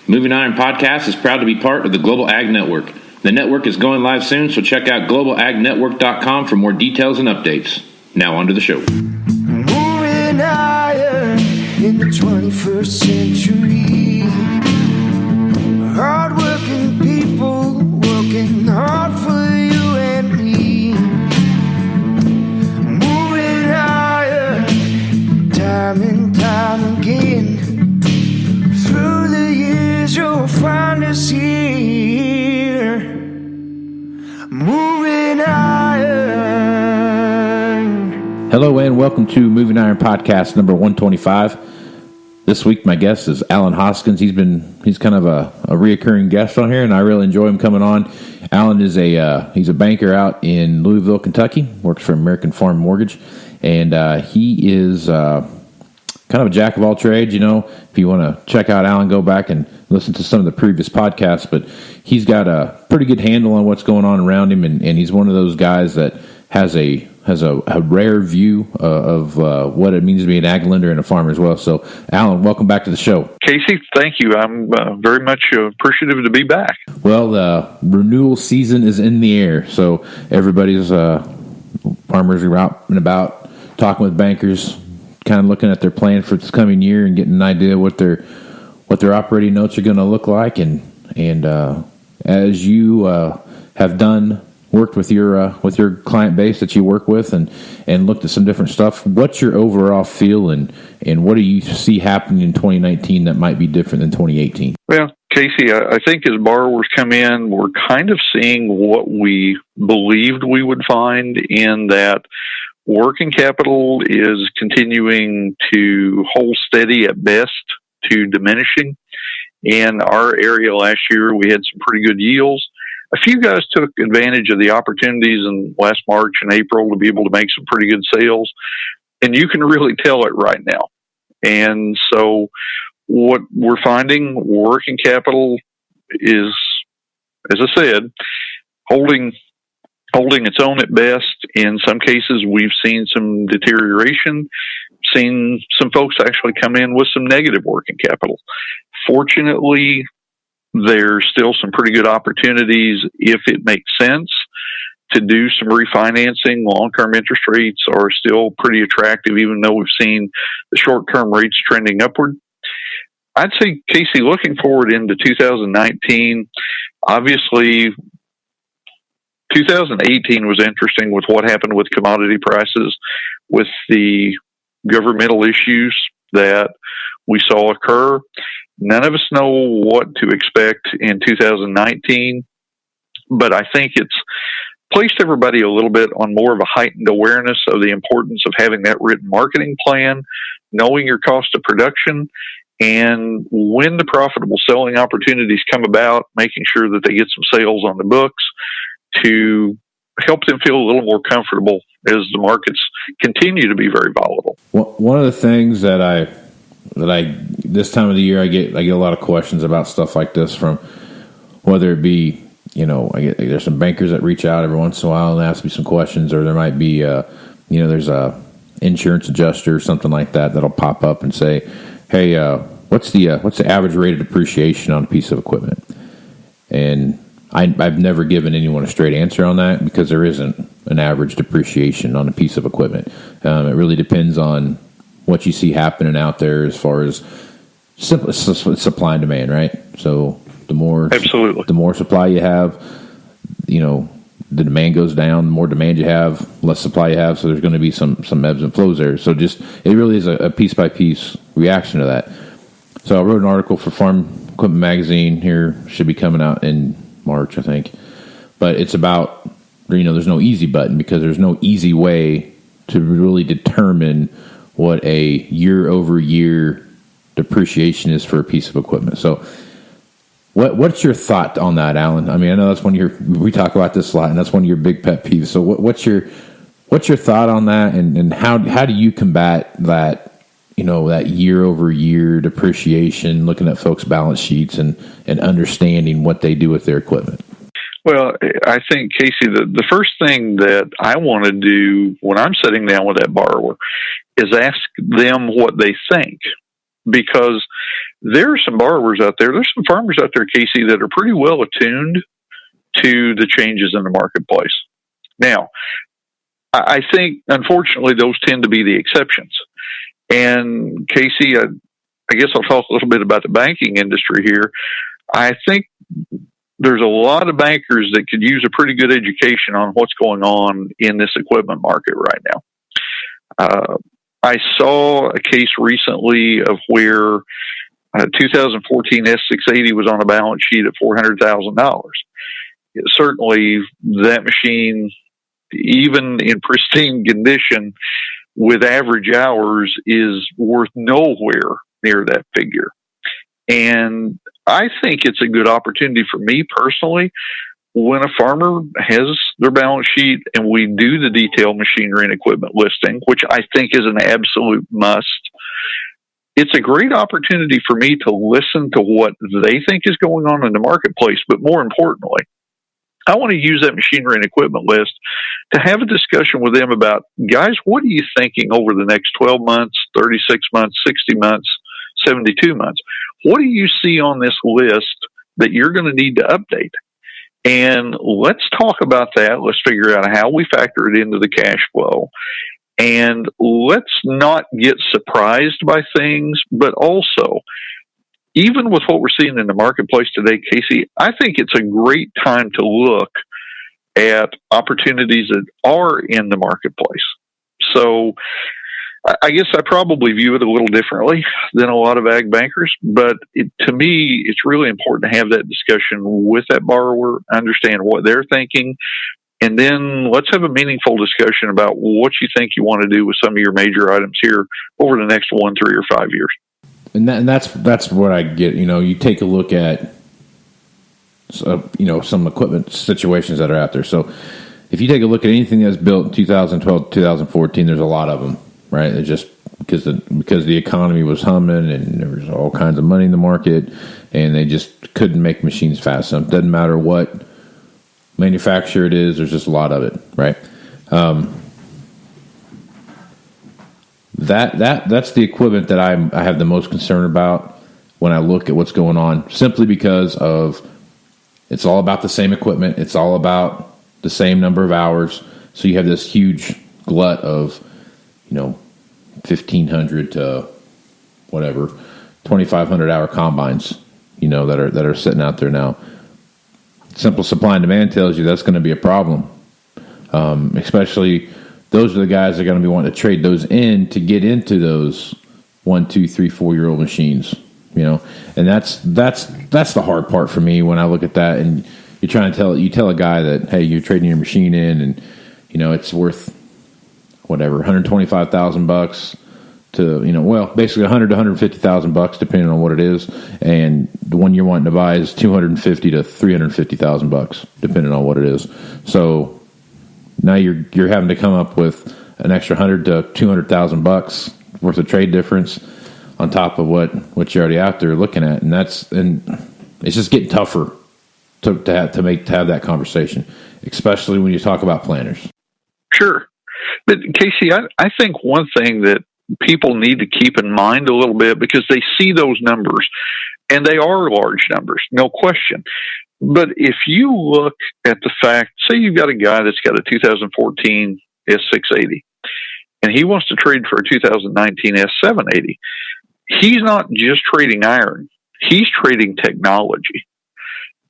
Moving Iron Podcast is proud to be part of the Global Ag Network. The network is going live soon, so check out globalagnetwork.com for more details and updates. Now on to the show. Moving iron in the 21st century. Hard-working people working hard for you and me. Moving iron time and time again. Through the years you'll find us here. Moving iron. Hello and welcome to Moving Iron Podcast number 125. This week my guest is Alan Hoskins. He's kind of a reoccurring guest on here, and I really enjoy him coming on. Alan is he's a banker out in Louisville, Kentucky. Works for American Farm Mortgage, and he is kind of a jack of all trades. You know, if you want to check out Alan, go back and listen to some of the previous podcasts. But he's got a pretty good handle on what's going on around him, and he's one of those guys that has a rare view of what it means to be an ag lender and a farmer as well. So, Alan, welcome back to the show. Casey, thank you. I'm very much appreciative to be back. Well, the renewal season is in the air, so everybody's farmers are out and about talking with bankers, kind of looking at their plan for this coming year and getting an idea what their operating notes are going to look like. And as you have worked with your client base that you work with and looked at some different stuff, what's your overall feel and what do you see happening in 2019 that might be different than 2018? Well, Casey, I think as borrowers come in, we're kind of seeing what we believed we would find, in that working capital is continuing to hold steady at best to diminishing. In our area last year, we had some pretty good yields. A few guys took advantage of the opportunities in last March and April to be able to make some pretty good sales, and you can really tell it right now. And so what we're finding, working capital is, as I said, holding its own at best. In some cases, we've seen some deterioration, seen some folks actually come in with some negative working capital. Fortunately, there's still some pretty good opportunities if it makes sense to do some refinancing. Long-term interest rates are still pretty attractive, even though we've seen the short-term rates trending upward. I'd say, Casey, looking forward into 2019, obviously 2018 was interesting with what happened with commodity prices, with the governmental issues that we saw occur. None of us know what to expect in 2019, but I think it's placed everybody a little bit on more of a heightened awareness of the importance of having that written marketing plan, knowing your cost of production, and when the profitable selling opportunities come about, making sure that they get some sales on the books to help them feel a little more comfortable as the markets continue to be very volatile. One of the things that I this time of the year I get a lot of questions about stuff like this, from whether it be, there's some bankers that reach out every once in a while and ask me some questions, or there might be there's a insurance adjuster or something like that that'll pop up and say, hey, what's the average rate of depreciation on a piece of equipment? And I've never given anyone a straight answer on that, because there isn't an average depreciation on a piece of equipment. It really depends on what you see happening out there as far as supply and demand, right? So the more supply you have, the demand goes down. The more demand you have, less supply you have. So there's going to be some ebbs and flows there. So it really is a piece by piece reaction to that. So I wrote an article for Farm Equipment Magazine here, should be coming out in March, I think. But it's about, there's no easy button, because there's no easy way to really determine what a year-over-year depreciation is for a piece of equipment. So what's your thought on that, Alan? I mean, I know that's we talk about this a lot, and that's one of your big pet peeves. So what's your thought on that, and how do you combat that, that year-over-year depreciation, looking at folks' balance sheets and understanding what they do with their equipment? Well, I think, Casey, the first thing that I want to do when I'm sitting down with that borrower is ask them what they think because there are some borrowers out there, there's some farmers out there, Casey, that are pretty well attuned to the changes in the marketplace. Now, I think, unfortunately, those tend to be the exceptions. And Casey, I guess I'll talk a little bit about the banking industry here. I think there's a lot of bankers that could use a pretty good education on what's going on in this equipment market right now. I saw a case recently of where 2014 S680 was on a balance sheet at $400,000. Certainly, that machine, even in pristine condition, with average hours, is worth nowhere near that figure. And I think it's a good opportunity for me personally, when a farmer has their balance sheet and we do the detailed machinery and equipment listing, which I think is an absolute must. It's a great opportunity for me to listen to what they think is going on in the marketplace. But more importantly, I want to use that machinery and equipment list to have a discussion with them about, guys, what are you thinking over the next 12 months, 36 months, 60 months, 72 months? What do you see on this list that you're going to need to update? And let's talk about that. Let's figure out how we factor it into the cash flow. And let's not get surprised by things, but also, even with what we're seeing in the marketplace today, Casey, I think it's a great time to look at opportunities that are in the marketplace. So I guess I probably view it a little differently than a lot of ag bankers, but to me, it's really important to have that discussion with that borrower, understand what they're thinking, and then let's have a meaningful discussion about what you think you want to do with some of your major items here over the next 1, 3, or 5 years. And that's what I get. You take a look at some equipment situations that are out there. So if you take a look at anything that's built in 2012, 2014, there's a lot of them, right? It's just because the economy was humming and there was all kinds of money in the market, and they just couldn't make machines fast enough. Doesn't matter what manufacturer it is, there's just a lot of it, right? That's the equipment that I have the most concern about when I look at what's going on, simply because of it's all about the same equipment. It's all about the same number of hours. So you have this huge glut of, 1,500 to whatever, 2,500 hour combines, that are sitting out there now. Simple supply and demand tells you that's going to be a problem, especially. Those are the guys that are going to be wanting to trade those in to get into those 1, 2, 3, 4-year-old machines, and that's the hard part for me when I look at that. And you're trying to tell a guy that, hey, you're trading your machine in, and it's worth whatever $125,000 to basically $100,000 to $150,000 depending on what it is, and the one you're wanting to buy is $250,000 to $350,000 depending on what it is. So now you're having to come up with an extra $100,000 to $200,000 worth of trade difference on top of what you're already out there looking at, and it's just getting tougher to have that conversation, especially when you talk about planters. Sure, but Casey, I think one thing that people need to keep in mind a little bit, because they see those numbers, and they are large numbers, no question. But if you look at the fact, say you've got a guy that's got a 2014 S680, and he wants to trade for a 2019 S780, he's not just trading iron, he's trading technology.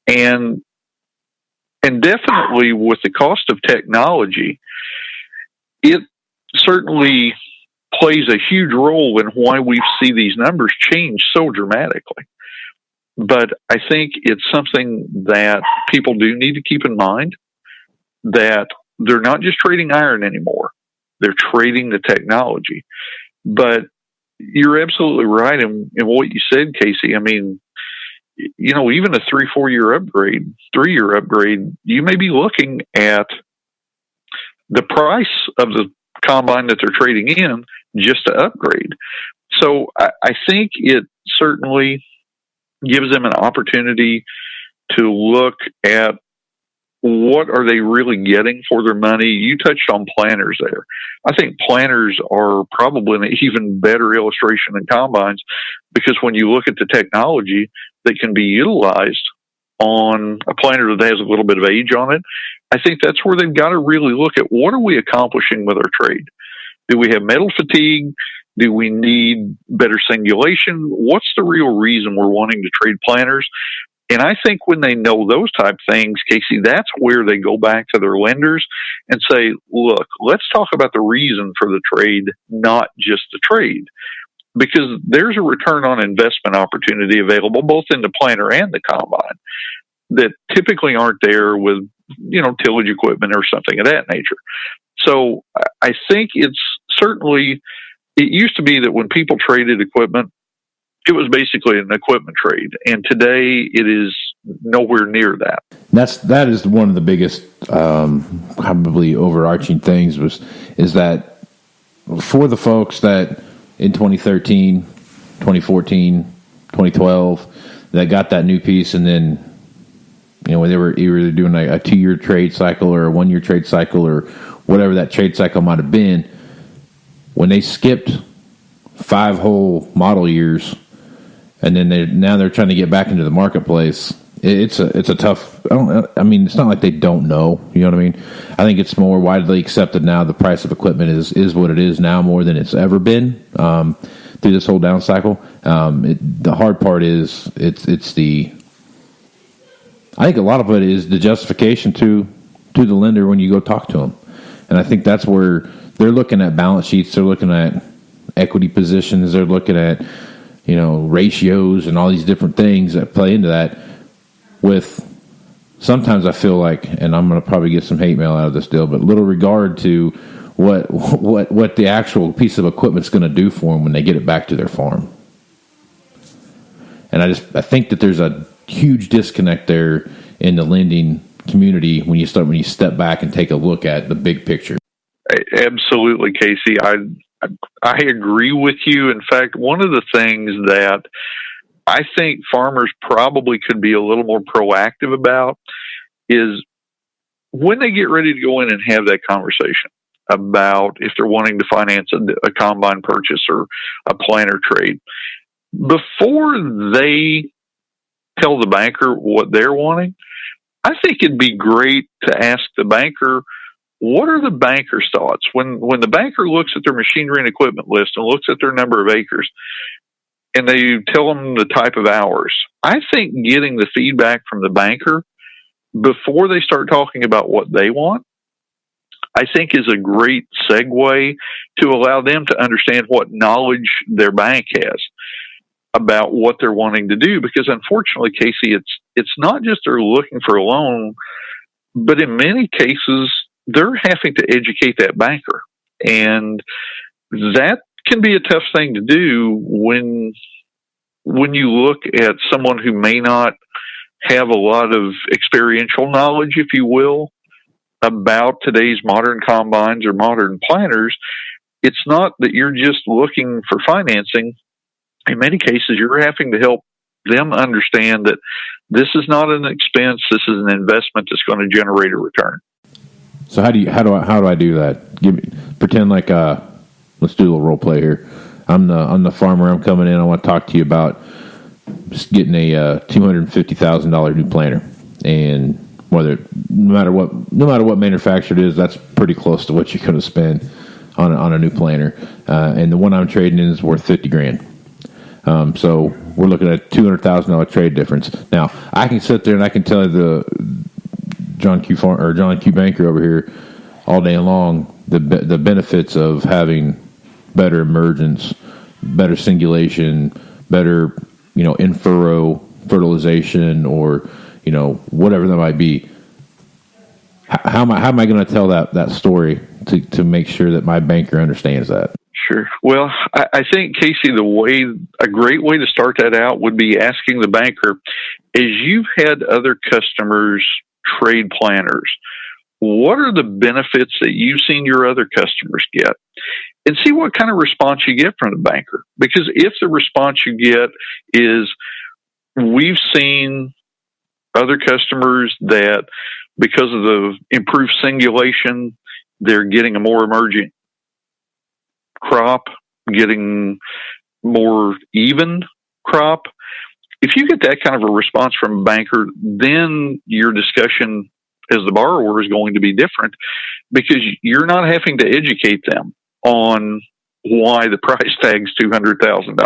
And definitely with the cost of technology, it certainly plays a huge role in why we see these numbers change so dramatically. But I think it's something that people do need to keep in mind, that they're not just trading iron anymore. They're trading the technology. But you're absolutely right in what you said, Casey. I mean, even a 3-4-year upgrade, 3-year upgrade, you may be looking at the price of the combine that they're trading in just to upgrade. So I think it certainly gives them an opportunity to look at what are they really getting for their money? You touched on planters there. I think planters are probably an even better illustration than combines, because when you look at the technology that can be utilized on a planter that has a little bit of age on it, I think that's where they've got to really look at, what are we accomplishing with our trade? Do we have metal fatigue? Do we need better singulation? What's the real reason we're wanting to trade planters? And I think when they know those type things, Casey, that's where they go back to their lenders and say, look, let's talk about the reason for the trade, not just the trade. Because there's a return on investment opportunity available both in the planter and the combine that typically aren't there with, tillage equipment or something of that nature. So I think it used to be that when people traded equipment, it was basically an equipment trade, and today it is nowhere near that. That is one of the biggest, probably overarching things is that for the folks that in 2013, 2014, 2012 that got that new piece, and then when they were either doing a 2-year trade cycle or a 1-year trade cycle or whatever that trade cycle might have been, when they skipped 5 whole model years. And then they're trying to get back into the marketplace. It's a tough. It's not like they don't know. You know what I mean? I think it's more widely accepted now. The price of equipment is what it is now, more than it's ever been through this whole down cycle. The hard part is it's the. I think a lot of it is the justification to the lender when you go talk to them, and I think that's where they're looking at balance sheets. They're looking at equity positions. They're looking at ratios and all these different things that play into that. With sometimes I feel like, and I'm going to probably get some hate mail out of this deal, but little regard to what the actual piece of equipment's going to do for them when they get it back to their farm. And I think that there's a huge disconnect there in the lending community when you step back and take a look at the big picture. Absolutely, Casey. I agree with you. In fact, one of the things that I think farmers probably could be a little more proactive about is when they get ready to go in and have that conversation about if they're wanting to finance a combine purchase or a planter trade, before they tell the banker what they're wanting, I think it'd be great to ask the banker, what are the banker's thoughts? When the banker looks at their machinery and equipment list and looks at their number of acres and they tell them the type of hours, I think getting the feedback from the banker before they start talking about what they want, I think is a great segue to allow them to understand what knowledge their bank has about what they're wanting to do. Because unfortunately, Casey, it's not just they're looking for a loan, but in many cases, they're having to educate that banker. And that can be a tough thing to do when you look at someone who may not have a lot of experiential knowledge, if you will, about today's modern combines or modern planters. It's not that you're just looking for financing. In many cases, you're having to help them understand that this is not an expense, this is an investment that's going to generate a return. So how do I do that? Pretend like let's do a little role play here. I'm the farmer. I'm coming in. I want to talk to you about just getting a $250,000 new planter, and no matter what manufacturer it is, that's pretty close to what you're going to spend on a new planter. And the one I'm trading in is worth $50,000. So we're looking at a $200,000 trade difference. Now I can sit there and I can tell you John Q. Banker over here all day long the benefits of having better emergence, better singulation, better in furrow fertilization, or whatever that might be. How am I going to tell that story to make sure that my banker understands that? Sure. Well, I think, Casey, a great way to start that out would be asking the banker, as you've had other customers trade planters, what are the benefits that you've seen your other customers get? And see what kind of response you get from the banker. Because if the response you get is, we've seen other customers that because of the improved singulation, they're getting a more emergent crop, getting more even crop. If you get that kind of a response from a banker, then your discussion as the borrower is going to be different, because you're not having to educate them on why the price tag's $200,000.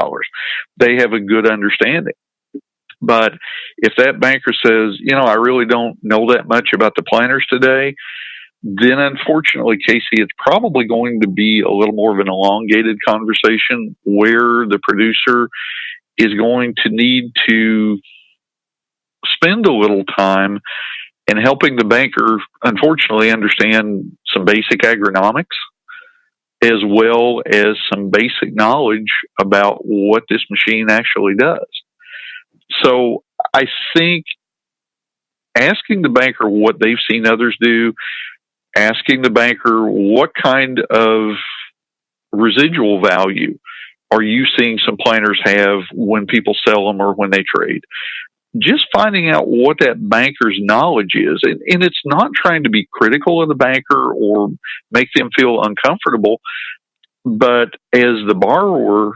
They have a good understanding. But if that banker says, I really don't know that much about the planters today, then unfortunately, Casey, it's probably going to be a little more of an elongated conversation where the producer is going to need to spend a little time in helping the banker, unfortunately, understand some basic agronomics, as well as some basic knowledge about what this machine actually does. So I think asking the banker what they've seen others do, asking the banker what kind of residual value are you seeing some planters have when people sell them or when they trade, just finding out what that banker's knowledge is. And it's not trying to be critical of the banker or make them feel uncomfortable, but as the borrower,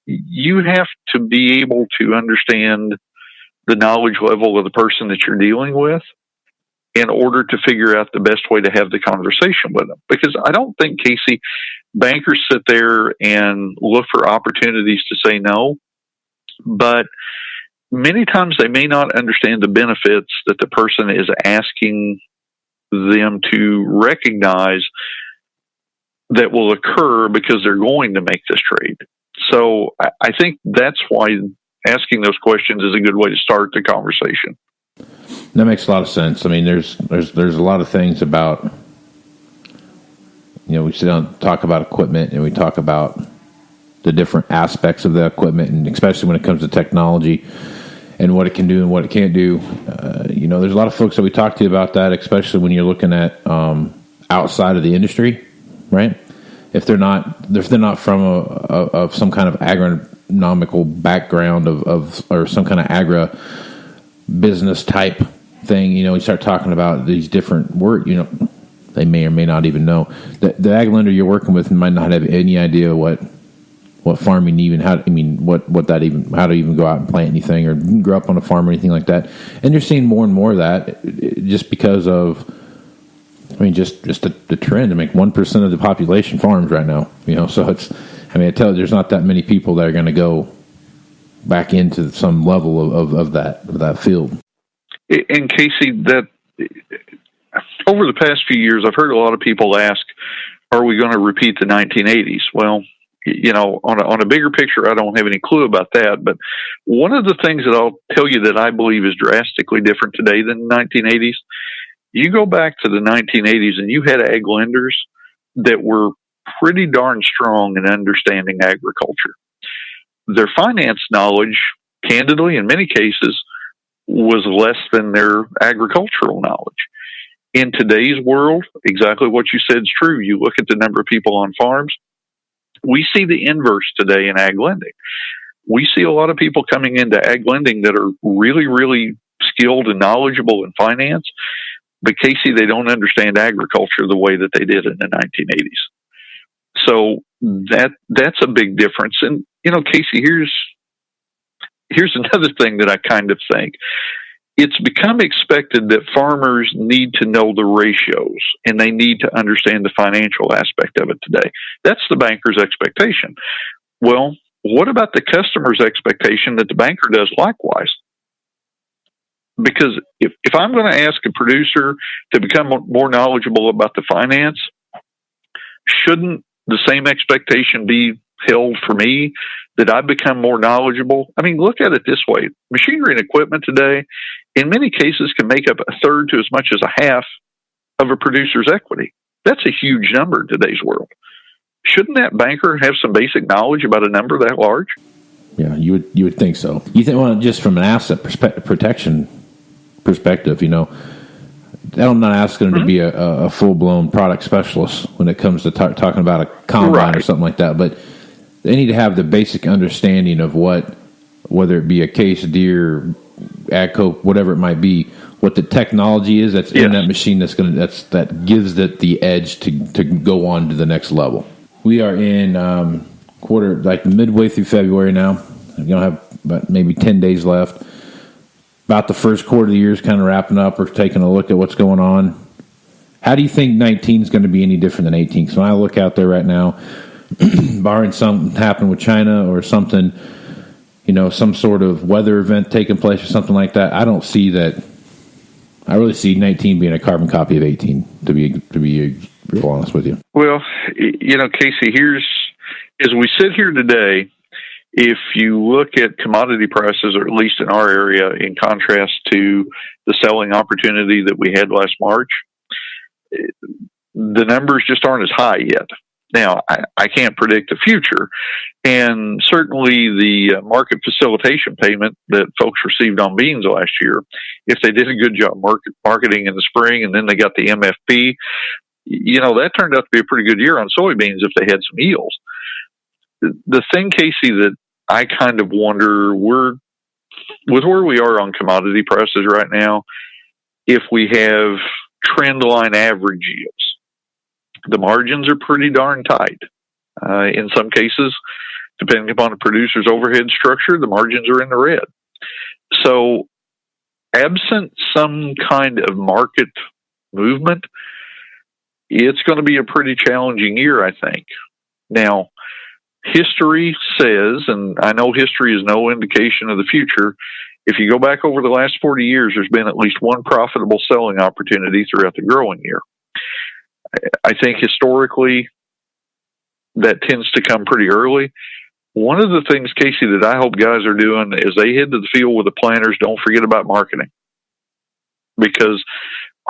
you have to be able to understand the knowledge level of the person that you're dealing with in order to figure out the best way to have the conversation with them. Because I don't think, Casey, bankers sit there and look for opportunities to say no, but many times they may not understand the benefits that the person is asking them to recognize that will occur because they're going to make this trade. So I think that's why asking those questions is a good way to start the conversation. That makes a lot of sense. I mean, there's a lot of things about, we sit down and talk about equipment, and we talk about the different aspects of the equipment, and especially when it comes to technology and what it can do and what it can't do. There's a lot of folks that we talk to about that, especially when you're looking at outside of the industry, right? If they're not from of some kind of agronomical background of or some kind of agri business type thing, we start talking about these different words, they may or may not even know. The ag lender you're working with might not have any idea what farming even, how to even go out and plant anything or grow up on a farm or anything like that. And you're seeing more and more of that just because of, just the trend. 1% of the population farms right now, so it's, I tell you, there's not that many people that are going to go back into some level of that field. And Casey, that over the past few years, I've heard a lot of people ask, are we going to repeat the 1980s? Well, on a bigger picture, I don't have any clue about that. But one of the things that I'll tell you that I believe is drastically different today than the 1980s, you go back to the 1980s and you had ag lenders that were pretty darn strong in understanding agriculture. Their finance knowledge, candidly, in many cases, was less than their agricultural knowledge. In today's world, exactly what you said is true. You look at the number of people on farms, we see the inverse today in ag lending. We see a lot of people coming into ag lending that are really, really skilled and knowledgeable in finance, but Casey, they don't understand agriculture the way that they did in the 1980s. So that's a big difference. And, Casey, here's another thing that I kind of think. It's become expected that farmers need to know the ratios and they need to understand the financial aspect of it today. That's the banker's expectation. Well, what about the customer's expectation that the banker does likewise? Because if I'm going to ask a producer to become more knowledgeable about the finance, shouldn't the same expectation be held for me that I become more knowledgeable? Look at it this way. Machinery and equipment today, in many cases, can make up a third to as much as a half of a producer's equity. That's a huge number in today's world. Shouldn't that banker have some basic knowledge about a number that large? Yeah, you would think so. You think, well, just from an asset protection perspective, I'm not asking them to be a full-blown product specialist when it comes to talking about a combine or something like that, but they need to have the basic understanding of whether it be a case, deer, AGCO, whatever it might be, what the technology is that's in that machine that gives it the edge to go on to the next level. We are in midway through February now. We're gonna have about maybe 10 days left. About the first quarter of the year is kind of wrapping up. We're taking a look at what's going on. How do you think 19 is going to be any different than 18? Because when I look out there right now, barring something happen with China or something, some sort of weather event taking place or something like that, I don't see that. I really see 19 being a carbon copy of 18, to be real honest with you. Well, Casey, as we sit here today, if you look at commodity prices, or at least in our area, in contrast to the selling opportunity that we had last March, the numbers just aren't as high yet. Now, I can't predict the future, and certainly the market facilitation payment that folks received on beans last year, if they did a good job marketing in the spring and then they got the MFP, that turned out to be a pretty good year on soybeans if they had some yields. The thing, Casey, that I kind of wonder, with where we are on commodity prices right now, if we have trend line average yields, the margins are pretty darn tight. In some cases, depending upon the producer's overhead structure, the margins are in the red. So, absent some kind of market movement, it's going to be a pretty challenging year, I think. Now, history says, and I know history is no indication of the future, if you go back over the last 40 years, there's been at least one profitable selling opportunity throughout the growing year. I think historically that tends to come pretty early. One of the things, Casey, that I hope guys are doing is they head to the field with the planters, don't forget about marketing. Because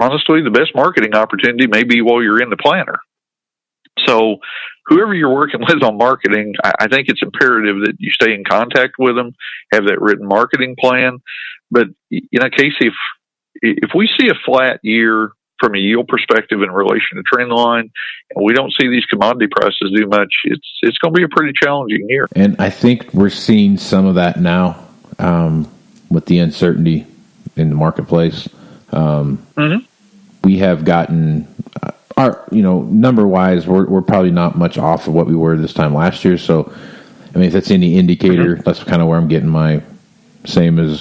honestly, the best marketing opportunity may be while you're in the planter. So whoever you're working with on marketing, I think it's imperative that you stay in contact with them, have that written marketing plan. But, Casey, if we see a flat year from a yield perspective in relation to trend line, and we don't see these commodity prices do much, it's going to be a pretty challenging year. And I think we're seeing some of that now with the uncertainty in the marketplace. We have gotten number wise, we're probably not much off of what we were this time last year. So, I mean, if that's any indicator, that's kind of where I'm getting my same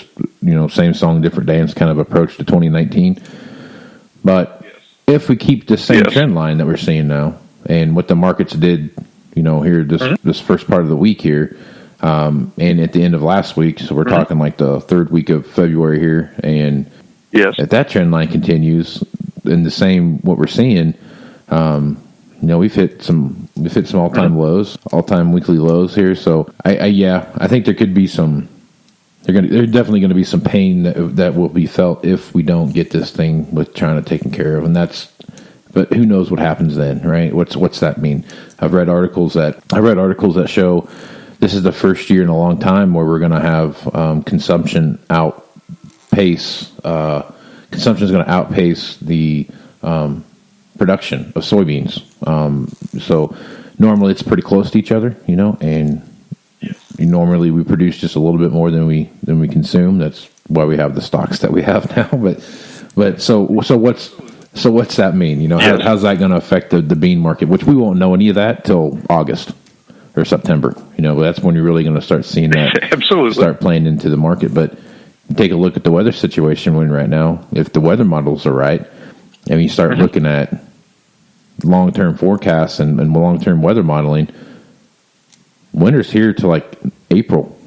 song, different dance kind of approach to 2019. But if we keep the same trend line that we're seeing now, and what the markets did, here this first part of the week here, and at the end of last week, so we're talking like the third week of February here, and if that trend line continues in the same what we're seeing, we've hit some all-time lows, all-time weekly lows here. So I think there could be some. There's definitely going to be some pain that will be felt if we don't get this thing with China taken care of, but who knows what happens then, right? What's that mean? I've read articles that show this is the first year in a long time where we're going to have consumption outpace. Consumption is going to outpace the production of soybeans. So normally it's pretty close to each other, and normally we produce just a little bit more than we consume. That's why we have the stocks that we have now. But so what's that mean? How's that going to affect the bean market? Which we won't know any of that till August or September. That's when you're really going to start seeing that absolutely start playing into the market. But take a look at the weather situation we're in right now. If the weather models are right, and you start looking at long-term forecasts and long-term weather modeling, winter's here to like April,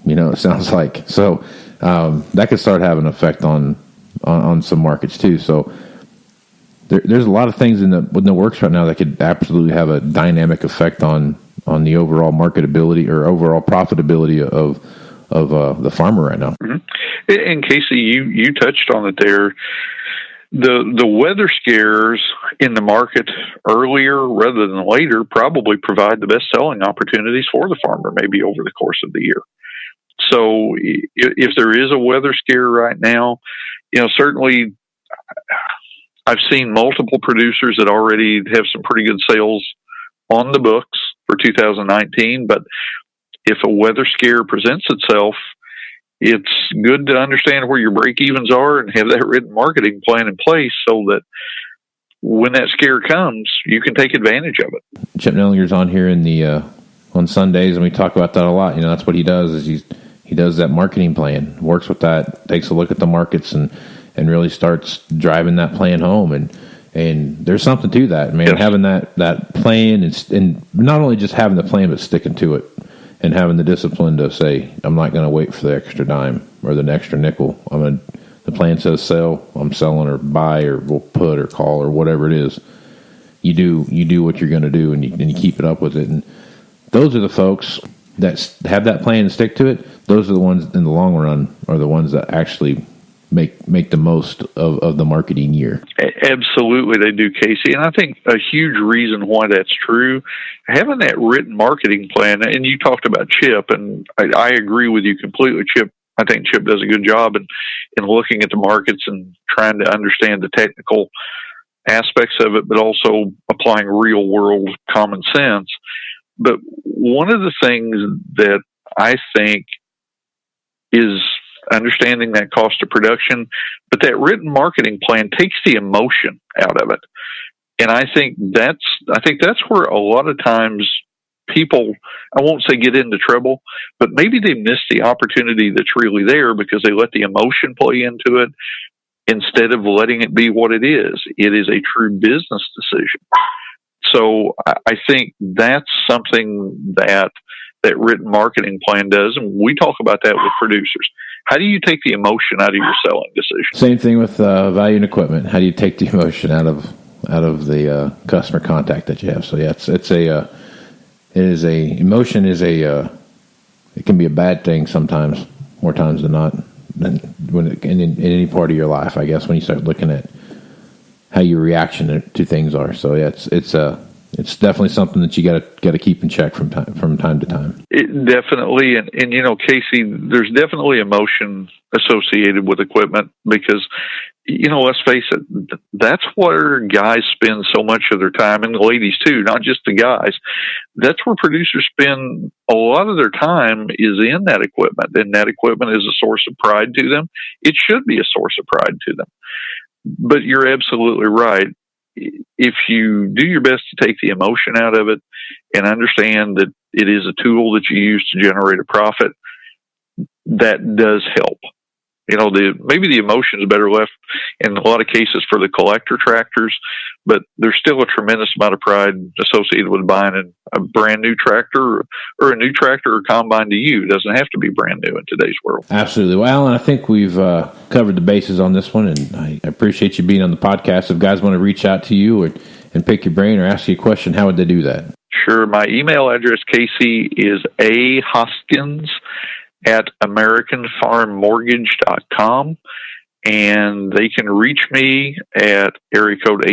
it sounds like. So that could start having an effect on some markets too. So there's a lot of things in the works right now that could absolutely have a dynamic effect on the overall marketability or overall profitability of the farmer right now. And Casey, you touched on it there. The weather scares in the market earlier rather than later probably provide the best selling opportunities for the farmer, maybe over the course of the year. So if there is a weather scare right now, certainly I've seen multiple producers that already have some pretty good sales on the books for 2019. But if a weather scare presents itself, it's good to understand where your break evens are and have that written marketing plan in place so that when that scare comes, you can take advantage of it. Chip Nellinger's on here on Sundays, and we talk about that a lot. That's what he does is he does that marketing plan, works with that, takes a look at the markets, and really starts driving that plan home. And there's something to that, man. Yes. Having that plan and not only just having the plan, but sticking to it and having the discipline to say, I'm not going to wait for the extra dime or the extra nickel. The plan says sell, I'm selling, or buy, or we'll put, or call, or whatever it is. You do what you're going to do, and you keep it up with it. And those are the folks that have that plan and stick to it. Those are the ones in the long run are the ones that actually make the most of the marketing year. Absolutely, they do, Casey. And I think a huge reason why that's true, having that written marketing plan, and you talked about Chip, and I agree with you completely, Chip. I think Chip does a good job in looking at the markets and trying to understand the technical aspects of it, but also applying real world common sense. But one of the things that I think is understanding that cost of production, but that written marketing plan takes the emotion out of it. And I think that's where a lot of times people, I won't say get into trouble, but maybe they miss the opportunity that's really there because they let the emotion play into it instead of letting it be what it is. It is a true business decision. So I think that's something that written marketing plan does, and we talk about that with producers. How do you take the emotion out of your selling decision? Same thing with value and equipment. How do you take the emotion out of the customer contact that you have? So yeah, emotion is it can be a bad thing sometimes, more times than not, in any part of your life, I guess, when you start looking at how your reaction to things are. So yeah, it's definitely something that you got to keep in check from time to time. Definitely, and Casey, there's definitely emotion associated with equipment because let's face it, that's where guys spend so much of their time, and the ladies too, not just the guys. That's where producers spend a lot of their time is in that equipment, and that equipment is a source of pride to them. It should be a source of pride to them. But you're absolutely right. If you do your best to take the emotion out of it and understand that it is a tool that you use to generate a profit, that does help. Maybe the emotion is better left in a lot of cases for the collector tractors, but there's still a tremendous amount of pride associated with buying a brand new tractor or a new tractor or combine to you. It doesn't have to be brand new in today's world. Absolutely. Well, Alan, I think we've covered the bases on this one, and I appreciate you being on the podcast. If guys want to reach out to you and pick your brain or ask you a question, how would they do that? Sure. My email address, Casey, is Hoskins at AmericanFarmMortgage.com, and they can reach me at area code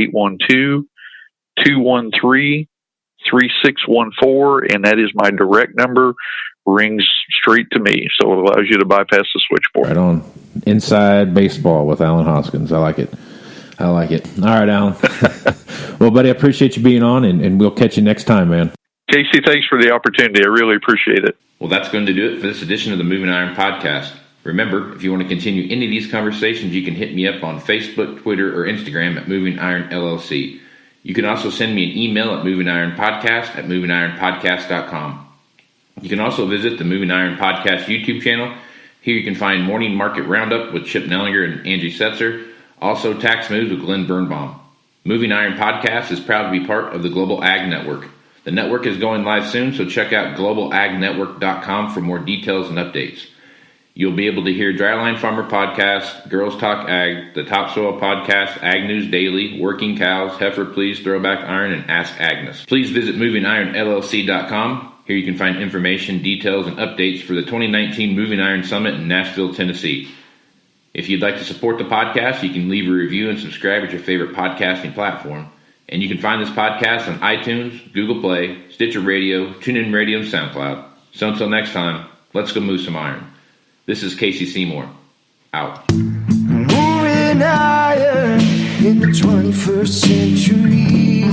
812-213-3614, and that is my direct number. Rings straight to me, so it allows you to bypass the switchboard. Right on. Inside baseball with Alan Hoskins. I like it. All right, Alan. Well, buddy, I appreciate you being on, and we'll catch you next time, man. Casey, thanks for the opportunity. I really appreciate it. Well, that's going to do it for this edition of the Moving Iron Podcast. Remember, if you want to continue any of these conversations, you can hit me up on Facebook, Twitter, or Instagram at Moving Iron LLC. You can also send me an email at movingironpodcast@movingironpodcast.com. You can also visit the Moving Iron Podcast YouTube channel. Here you can find Morning Market Roundup with Chip Nellinger and Angie Setzer. Also, Tax Moves with Glenn Birnbaum. Moving Iron Podcast is proud to be part of the Global Ag Network. The network is going live soon, so check out globalagnetwork.com for more details and updates. You'll be able to hear Dryline Farmer Podcast, Girls Talk Ag, the Topsoil Podcast, Ag News Daily, Working Cows, Heifer Please, Throwback Iron, and Ask Agnes. Please visit movingironllc.com. Here you can find information, details, and updates for the 2019 Moving Iron Summit in Nashville, Tennessee. If you'd like to support the podcast, you can leave a review and subscribe at your favorite podcasting platform. And you can find this podcast on iTunes, Google Play, Stitcher Radio, TuneIn Radio, and SoundCloud. So until next time, let's go move some iron. This is Casey Seymour. Out. Moving iron in the 21st century.